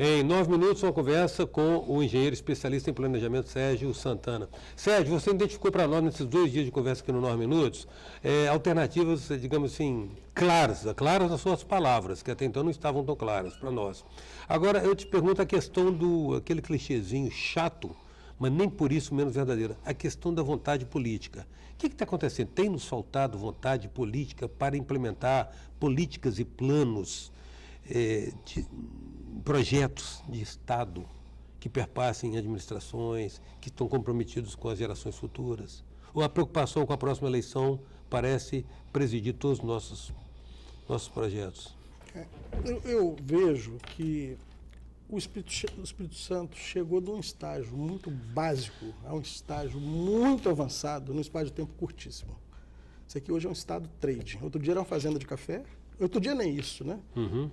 Em 9 minutos, uma conversa com o engenheiro especialista em planejamento, Sérgio Santana. Sérgio, você identificou para nós, nesses 2 dias de conversa aqui no 9 minutos, alternativas, digamos assim, claras nas suas palavras, que até então não estavam tão claras para nós. Agora, eu te pergunto a questão aquele clichêzinho chato, mas nem por isso menos verdadeira, a questão da vontade política. O que está acontecendo? Tem nos faltado vontade política para implementar políticas e planos, projetos de Estado que perpassem administrações, que estão comprometidos com as gerações futuras? Ou a preocupação com a próxima eleição parece presidir todos os nossos projetos? Eu vejo que o Espírito Santo chegou de um estágio muito básico a um estágio muito avançado, num espaço de tempo curtíssimo. Isso aqui hoje é um estado trade. Outro dia era uma fazenda de café, outro dia nem isso, né? Uhum.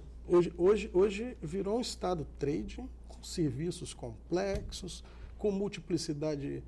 Hoje virou um estado trade, com serviços complexos, com multiplicidade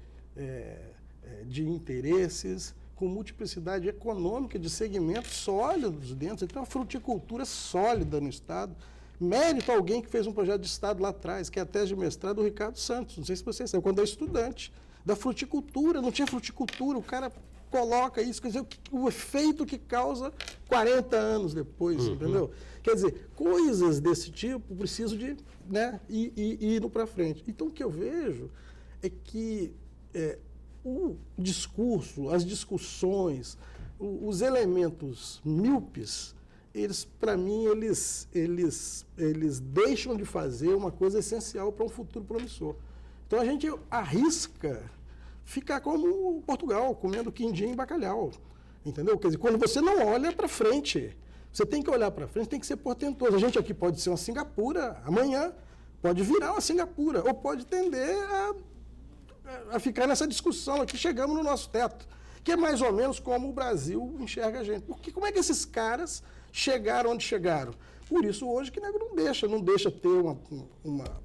de interesses, com multiplicidade econômica de segmentos sólidos dentro. Você tem uma fruticultura sólida no estado. Mérito a alguém que fez um projeto de Estado lá atrás, que é a tese de mestrado do Ricardo Santos. Não sei se você sabe, quando é estudante da fruticultura, não tinha fruticultura, o cara coloca isso, quer dizer, o efeito que causa 40 anos depois, entendeu? Quer dizer, coisas desse tipo precisam de ir indo para frente. Então, o que eu vejo é que o discurso, as discussões, os elementos míopes, para mim, eles deixam de fazer uma coisa essencial para um futuro promissor. Então, a gente arrisca ficar como Portugal, comendo quindim e bacalhau, entendeu? Quer dizer, quando você não olha para frente, você tem que olhar para frente, tem que ser portentoso. A gente aqui pode ser uma Singapura, amanhã pode virar uma Singapura, ou pode tender a ficar nessa discussão aqui, chegamos no nosso teto, que é mais ou menos como o Brasil enxerga a gente. Porque como é que esses caras chegaram onde chegaram? Por isso, hoje, que nego não deixa ter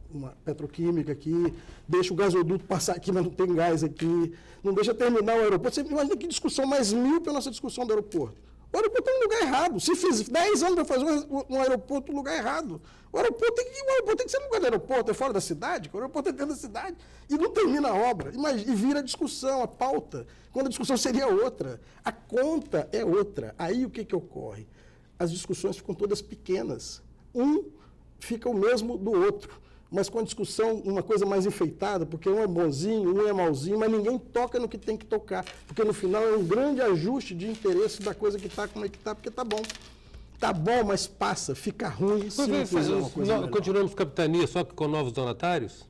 uma petroquímica aqui, deixa o gasoduto passar aqui, mas não tem gás aqui, não deixa terminar o aeroporto. Você imagina que discussão mais míope a nossa discussão do aeroporto. O aeroporto é um lugar errado. Se fiz 10 anos para fazer um aeroporto no lugar errado, o aeroporto tem que ser no lugar do aeroporto, é fora da cidade, o aeroporto é dentro da cidade, e não termina a obra. E vira a discussão, a pauta, quando a discussão seria outra. A conta é outra. Aí o que ocorre? As discussões ficam todas pequenas. Um fica o mesmo do outro, mas com a discussão, uma coisa mais enfeitada, porque um é bonzinho, um é malzinho, mas ninguém toca no que tem que tocar, porque no final é um grande ajuste de interesse da coisa que está, como é que está, porque está bom. Está bom, mas passa, fica ruim, se não fizer uma coisa melhor. Continuamos capitania só que com novos donatários?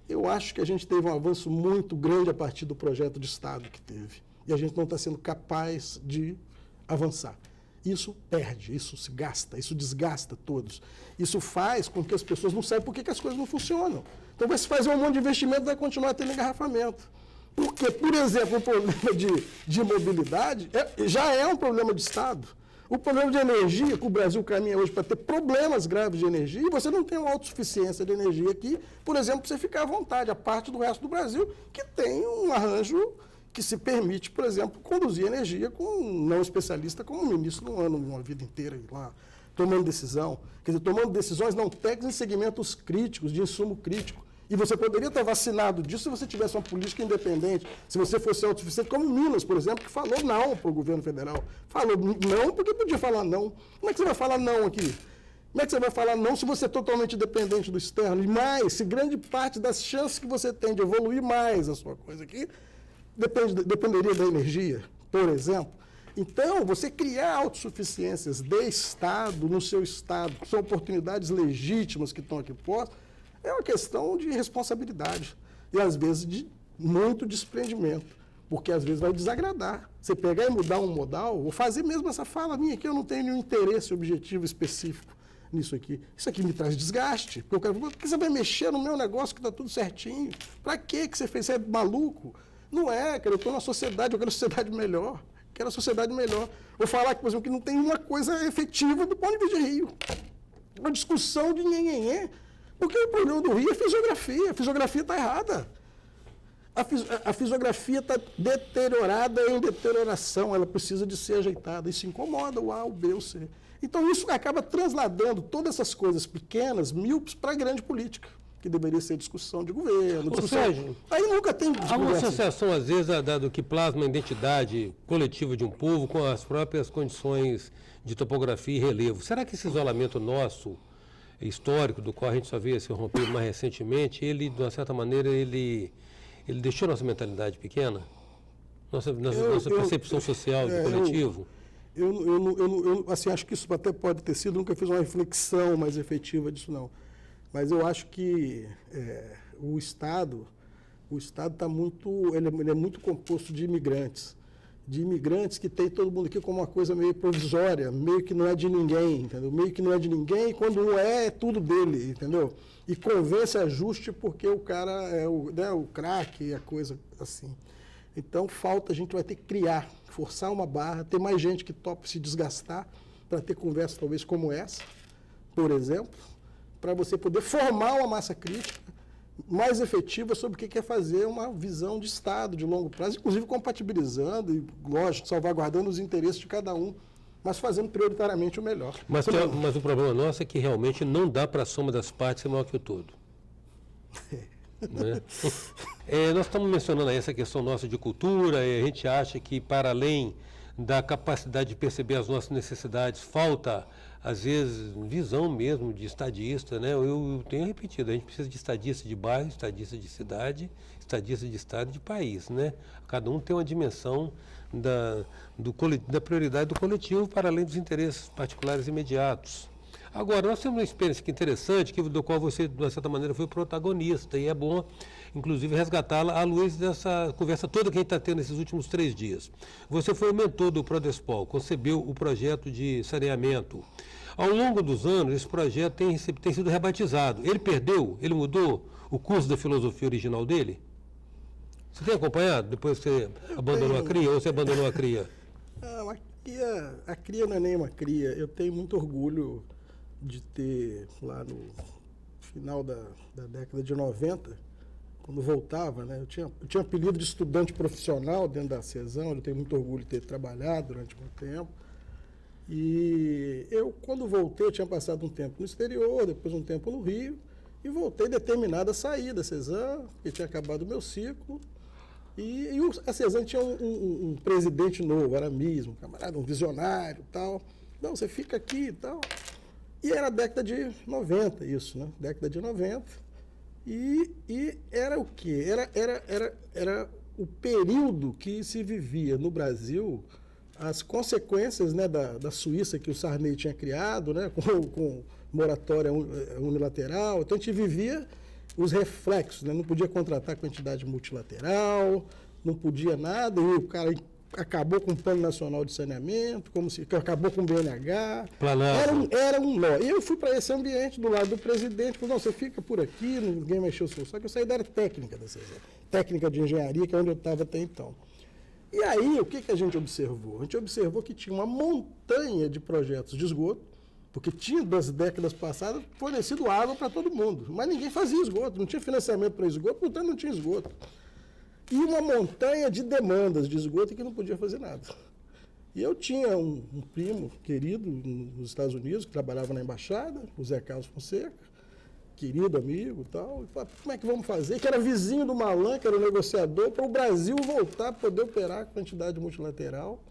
Eu acho que a gente teve um avanço muito grande a partir do projeto de Estado que teve, e a gente não está sendo capaz de avançar. Isso perde, isso se gasta, isso desgasta todos. Isso faz com que as pessoas não saibam por que as coisas não funcionam. Então vai se fazer um monte de investimento e vai continuar tendo engarrafamento. Porque, por exemplo, o problema de mobilidade já é um problema de Estado. O problema de energia, que o Brasil caminha hoje para ter problemas graves de energia, e você não tem uma autossuficiência de energia aqui, por exemplo, para você ficar à vontade, a parte do resto do Brasil, que tem um arranjo que se permite, por exemplo, conduzir energia com um não especialista como ministro no ano, uma vida inteira lá, tomando decisão. Quer dizer, tomando decisões não técnicas em segmentos críticos, de insumo crítico. E você poderia estar vacinado disso se você tivesse uma política independente, se você fosse autossuficiente, como Minas, por exemplo, que falou não para o governo federal. Falou não porque podia falar não. Como é que você vai falar não aqui? Como é que você vai falar não se você é totalmente dependente do externo? E mais, se grande parte das chances que você tem de evoluir mais a sua coisa aqui dependeria da energia, por exemplo. Então, você criar autossuficiências de Estado, no seu Estado, que são oportunidades legítimas que estão aqui postas, é uma questão de responsabilidade e, às vezes, de muito desprendimento, porque, às vezes, vai desagradar. Você pegar e mudar um modal, ou fazer mesmo essa fala minha aqui, eu não tenho nenhum interesse objetivo específico nisso aqui. Isso aqui me traz desgaste, porque eu quero, por que você vai mexer no meu negócio que está tudo certinho? Para que você fez? Você é maluco? Não é, cara, eu estou na sociedade, eu quero uma sociedade melhor. Quero uma sociedade melhor. Vou falar, por exemplo, que não tem uma coisa efetiva do ponto de vista de Rio. Uma discussão de nhenhenhê. Porque o problema do Rio é fisiografia. A fisiografia está errada. A fisiografia está deteriorada em deterioração. Ela precisa de ser ajeitada. Isso incomoda o A, o B, o C. Então, isso acaba transladando todas essas coisas pequenas, míopes, para a grande política, que deveria ser discussão de governo. Sérgio, aí nunca tem há uma associação, às vezes, do que plasma a identidade coletiva de um povo com as próprias condições de topografia e relevo. Será que esse isolamento nosso, histórico, do qual a gente só veio se romper mais recentemente, ele, de uma certa maneira, ele deixou nossa mentalidade pequena? Nossa percepção social do coletivo? Eu assim, acho que isso até pode ter sido, nunca fiz uma reflexão mais efetiva disso, não. Mas eu acho que o Estado está muito, ele é muito composto de imigrantes que tem todo mundo aqui como uma coisa meio provisória, meio que não é de ninguém, entendeu? Meio que não é de ninguém, e quando um é tudo dele, entendeu? E convence ajuste porque o cara é o craque, a coisa assim. Então, a gente vai ter que criar, forçar uma barra, ter mais gente que tope se desgastar para ter conversa talvez como essa, por exemplo, para você poder formar uma massa crítica mais efetiva sobre o que é fazer uma visão de Estado de longo prazo, inclusive compatibilizando e, lógico, salvaguardando os interesses de cada um, mas fazendo prioritariamente o melhor. Mas o problema nosso é que realmente não dá para a soma das partes ser maior que o todo. Né? Nós estamos mencionando aí essa questão nossa de cultura, e a gente acha que, para além da capacidade de perceber as nossas necessidades, falta, às vezes, visão mesmo de estadista, né? Eu tenho repetido, a gente precisa de estadista de bairro, estadista de cidade, estadista de estado e de país, né? Cada um tem uma dimensão da prioridade do coletivo para além dos interesses particulares imediatos. Agora, nós temos uma experiência aqui interessante, do qual você, de uma certa maneira, foi protagonista, e é bom, inclusive, resgatá-la à luz dessa conversa toda que a gente está tendo nesses últimos 3 dias. Você foi o mentor do Prodespol, concebeu o projeto de saneamento. Ao longo dos anos, esse projeto tem sido rebatizado. Ele perdeu? Ele mudou o curso da filosofia original dele? Você tem acompanhado, depois que você abandonou a CRIA, ou você abandonou a CRIA? Não, a CRIA não é nem uma CRIA. Eu tenho muito orgulho de ter, lá no final da década de 90, quando voltava, né, eu tinha apelido de estudante profissional dentro da CESAM, eu tenho muito orgulho de ter trabalhado durante muito tempo. E eu, quando voltei, eu tinha passado um tempo no exterior, depois um tempo no Rio, e voltei determinado a sair da CESAM, porque tinha acabado o meu ciclo. E a CESAM tinha um presidente novo, Aramis, um camarada, um visionário e tal. Não, você fica aqui e tal. E era a década de 90 isso, né? Década de 90. E era o quê? Era o período que se vivia no Brasil, as consequências, né, da Suíça que o Sarney tinha criado, né, com moratória unilateral. Então a gente vivia os reflexos, né? Não podia contratar com entidade multilateral, não podia nada, e o cara acabou com o Plano Nacional de Saneamento, acabou com o BNH. Era um nó. E eu fui para esse ambiente do lado do presidente, falei, não, você fica por aqui, ninguém mexeu o seu saco. Eu saí da área técnica da CESAM, técnica de engenharia, que é onde eu estava até então. E aí, o que a gente observou? A gente observou que tinha uma montanha de projetos de esgoto, porque tinha, das décadas passadas, fornecido água para todo mundo, mas ninguém fazia esgoto, não tinha financiamento para esgoto, portanto não tinha esgoto. E uma montanha de demandas de esgoto que não podia fazer nada. E eu tinha um primo querido nos Estados Unidos, que trabalhava na embaixada, o Zé Carlos Fonseca, querido amigo e tal, e falava, como é que vamos fazer? Que era vizinho do Malan, que era o negociador, para o Brasil voltar a poder operar com a entidade multilateral.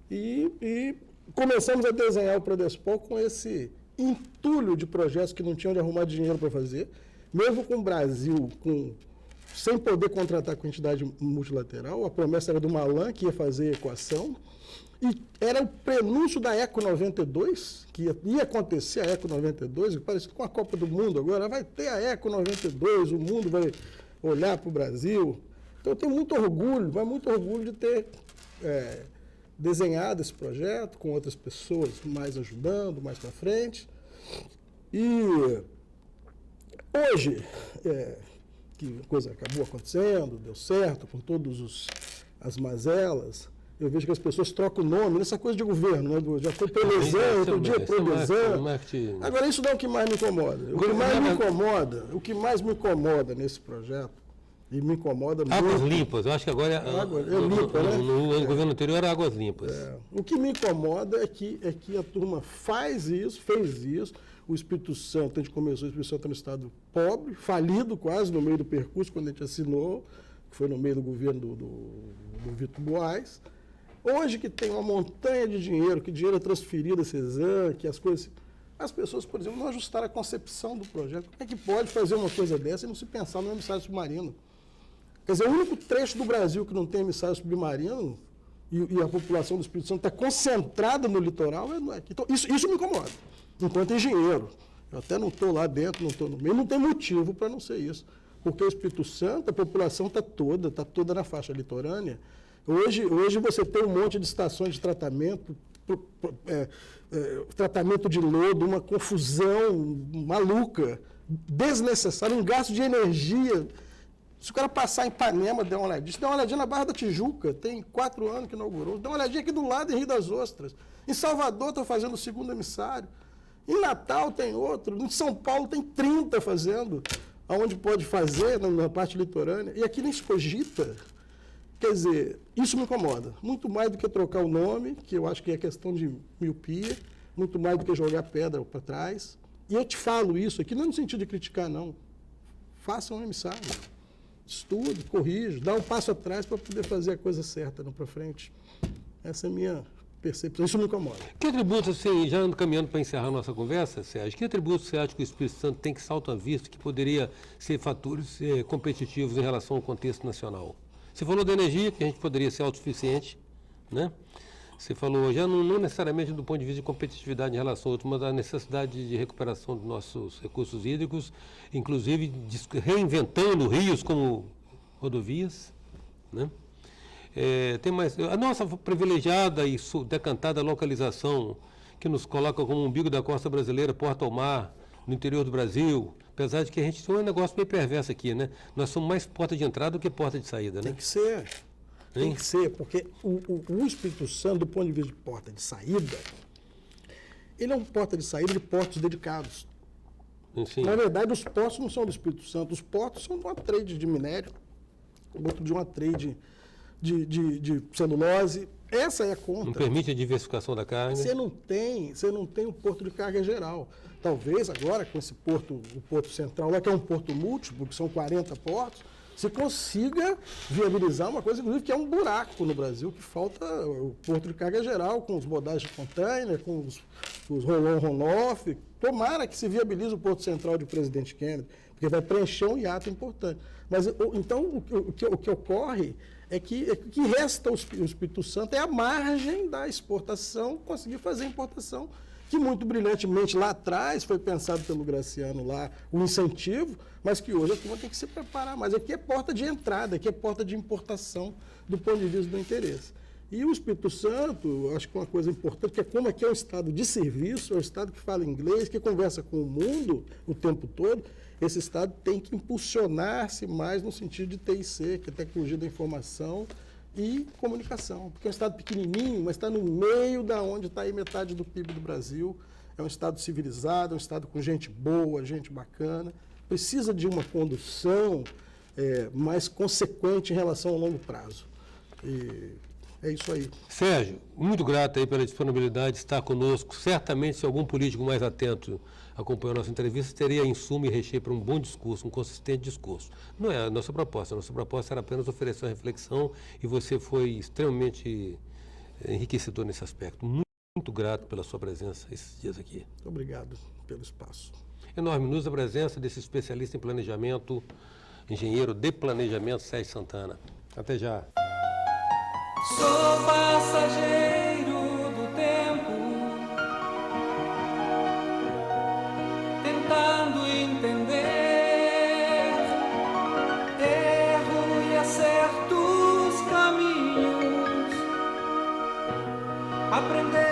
E começamos a desenhar o Prodespol com esse entulho de projetos que não tinham onde arrumar dinheiro para fazer, mesmo com o Brasil, sem poder contratar com entidade multilateral. A promessa era do Malan, que ia fazer a equação, e era o prenúncio da ECO 92, que ia acontecer a ECO 92, parecido com a Copa do Mundo agora, vai ter a ECO 92, o mundo vai olhar para o Brasil. Então eu tenho muito orgulho de ter desenhado esse projeto com outras pessoas mais ajudando, mais para frente. E hoje, que a coisa acabou acontecendo, deu certo, com todas as mazelas, eu vejo que as pessoas trocam o nome, nessa coisa de governo, né? Já foi Pelezão, outro dia Pelezão. Agora, isso não é o que mais me incomoda. O que mais me incomoda nesse projeto, E me incomoda Águas muito. limpas, eu acho que agora limpa, né? No governo anterior era águas limpas. O que me incomoda é que a turma fez isso. O Espírito Santo, a gente começou, o Espírito Santo é um estado pobre, falido quase no meio do percurso, quando a gente assinou, que foi no meio do governo do Vitor Buarque. Hoje que tem uma montanha de dinheiro, que dinheiro é transferido a CESAM, que as coisas... As pessoas, por exemplo, não ajustaram a concepção do projeto. Como é que pode fazer uma coisa dessa e não se pensar no emissário submarino? Quer dizer, o único trecho do Brasil que não tem emissário submarino e a população do Espírito Santo está concentrada no litoral é aqui. Então, isso me incomoda, enquanto engenheiro. Eu até não estou lá dentro, não estou no meio, não tem motivo para não ser isso. Porque o Espírito Santo, a população está toda na faixa litorânea. Hoje você tem um monte de estações de tratamento, tratamento de lodo, uma confusão maluca, desnecessária, um gasto de energia. Se o cara passar em Ipanema, dá uma olhadinha. Se der uma olhadinha na Barra da Tijuca, tem 4 anos que inaugurou. Dá uma olhadinha aqui do lado, em Rio das Ostras. Em Salvador está fazendo o segundo emissário. Em Natal tem outro. Em São Paulo tem 30 fazendo, aonde pode fazer, na parte litorânea. E aqui nem se cogita. Quer dizer, isso me incomoda. Muito mais do que trocar o nome, que eu acho que é questão de miopia, muito mais do que jogar pedra para trás. E eu te falo isso aqui, não no sentido de criticar, não. Faça um emissário. Estude, corrija, dá um passo atrás para poder fazer a coisa certa, não para frente. Essa é a minha percepção. Isso me incomoda. Que atributos, assim, já caminhando para encerrar a nossa conversa, Sérgio, que atributos você acha que o Espírito Santo tem que saltar à vista, que poderia ser fatores competitivos em relação ao contexto nacional? Você falou da energia, que a gente poderia ser autossuficiente, né? Você falou, já não necessariamente do ponto de vista de competitividade em relação a outros, mas da necessidade de recuperação dos nossos recursos hídricos, inclusive reinventando rios como rodovias, né? Tem mais, a nossa privilegiada e decantada localização, que nos coloca como umbigo da costa brasileira, porta ao mar, no interior do Brasil, apesar de que a gente tem um negócio meio perverso aqui, né? Nós somos mais porta de entrada do que porta de saída, né? Tem que ser. Tem que ser, porque o Espírito Santo, do ponto de vista de porta de saída, ele é um porta de saída de portos dedicados. Sim. Na verdade, os portos não são do Espírito Santo, os portos são de uma trade de minério, outro de uma trade de celulose. Essa é a conta. Não permite a diversificação da carga. Você não tem um porto de carga geral. Talvez agora, com esse porto, o Porto Central, lá que é um porto múltiplo, que são 40 portos, se consiga viabilizar uma coisa, inclusive, que é um buraco no Brasil, que falta o porto de carga geral, com os modais de container, com os roll-on, roll-off. Tomara que se viabilize o Porto Central de Presidente Kennedy, porque vai preencher um hiato importante. Mas, então, o que ocorre é que o que resta ao Espírito Santo é a margem da exportação, conseguir fazer a importação, que muito brilhantemente lá atrás foi pensado pelo Graciano lá, o incentivo, mas que hoje a turma tem que se preparar mais. Aqui é porta de entrada, aqui é porta de importação do ponto de vista do interesse. E o Espírito Santo, acho que uma coisa importante, que é como aqui é um estado de serviço, é um estado que fala inglês, que conversa com o mundo o tempo todo, esse estado tem que impulsionar-se mais no sentido de TIC, que é tecnologia da informação e comunicação. Porque é um estado pequenininho, mas está no meio da onde está aí metade do PIB do Brasil. É um estado civilizado, é um estado com gente boa, gente bacana. Precisa de uma condução mais consequente em relação ao longo prazo. E é isso aí. Sérgio, muito grato aí pela disponibilidade de estar conosco. Certamente, se algum político mais atento acompanhou a nossa entrevista, teria insumo e recheio para um bom discurso, um consistente discurso. Não é a nossa proposta era apenas oferecer uma reflexão e você foi extremamente enriquecedor nesse aspecto. Muito grato pela sua presença esses dias aqui. Muito obrigado pelo espaço. Enorme-nos a presença desse especialista em planejamento, engenheiro de planejamento, Sérgio Santana. Até já. Sou passageiro do tempo, tentando entender erro e acertos caminhos, aprender